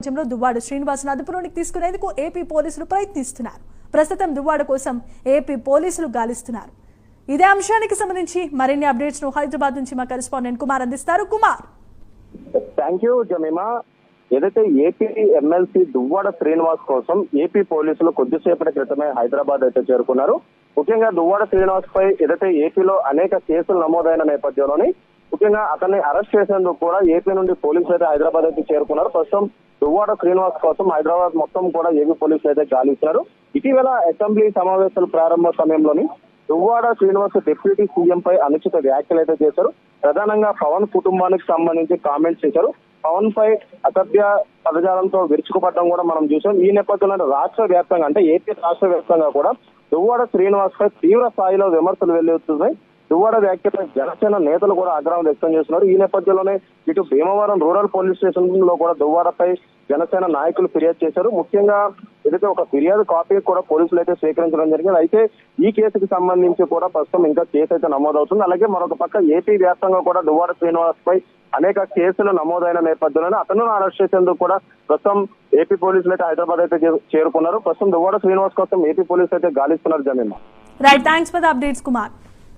దువ్వాడ శ్రీనివాస్ను అదుపులోనికి తీసుకునేందుకు ఏపీ పోలీసులు ప్రయత్నిస్తున్నారు. ప్రస్తుతం దువ్వాడ కోసం ఏపీ పోలీసులు గాలిస్తున్నారు. ఇదే అంశానికి సంబంధించి మరిన్ని అప్డేట్స్ ను హైదరాబాద్ నుంచి మా కరెస్పాండెంట్ కుమార్ అందిస్తారు. Kumar, thank you Jemimah. ఏదైతే ఏపీ ఎమ్మెల్సీ దువ్వాడ శ్రీనివాస్ కోసం ఏపీ పోలీసులు కొద్దిసేపటి క్రితమే హైదరాబాద్ అయితే చేరుకున్నారు. ముఖ్యంగా దువ్వాడ శ్రీనివాస్ పై ఏదైతే ఏపీలో అనేక కేసులు నమోదైన నేపథ్యంలోని ముఖ్యంగా అతన్ని అరెస్ట్ చేసేందుకు కూడా ఏపీ నుండి పోలీసులు అయితే హైదరాబాద్ అయితే చేరుకున్నారు. ప్రస్తుతం దువ్వాడ శ్రీనివాస్ కోసం హైదరాబాద్ మొత్తం కూడా ఏపీ పోలీసులు అయితే గాలిస్తున్నారు. ఇటీవల అసెంబ్లీ సమావేశాలు ప్రారంభ సమయంలోని దువ్వాడ శ్రీనివాస్ డిప్యూటీ సీఎం పై అనుచిత వ్యాఖ్యలు అయితే చేశారు. ప్రధానంగా పవన్ కుటుంబానికి సంబంధించి కామెంట్స్ చేశారు. పవన్ పై అసభ్య పదజాలంతో విరుచుకుపడడం కూడా మనం చూసాం. ఈ నేపథ్యంలో రాష్ట్ర వ్యాప్తంగా అంటే ఏపీ రాష్ట్ర వ్యాప్తంగా కూడా దువ్వాడ శ్రీనివాస్ పై తీవ్ర స్థాయిలో విమర్శలు వెల్లువెత్తుతున్నాయి. దువ్వాడ వ్యాఖ్యపై జనసేన నేతలు కూడా ఆగ్రహం వ్యక్తం చేస్తున్నారు. ఈ నేపథ్యంలోనే ఇటు భీమవరం రూరల్ పోలీస్ స్టేషన్ లో కూడా దువ్వాడపై జనసేన నాయకులు ఫిర్యాదు చేశారు. ముఖ్యంగా ఏదైతే ఒక ఫిర్యాదు కాపీ కూడా పోలీసులు అయితే స్వీకరించడం జరిగింది. అయితే ఈ కేసుకు సంబంధించి కూడా ప్రస్తుతం ఇంకా కేసు అయితే నమోదవుతుంది. అలాగే మరొక పక్క ఏపీ వ్యాప్తంగా కూడా దువ్వాడ శ్రీనివాస్ పై అనేక కేసులు నమోదైన నేపథ్యంలోనే అతను అరెస్ట్ చేసేందుకు కూడా ప్రస్తుతం ఏపీ పోలీసులు అయితే హైదరాబాద్ అయితే చేరుకున్నారు. ప్రస్తుతం దువ్వాడ శ్రీనివాస్ కోసం ఏపీ పోలీసులు అయితే గాలిస్తున్నారు. జమీన్ right, thanks for the updates Kumar.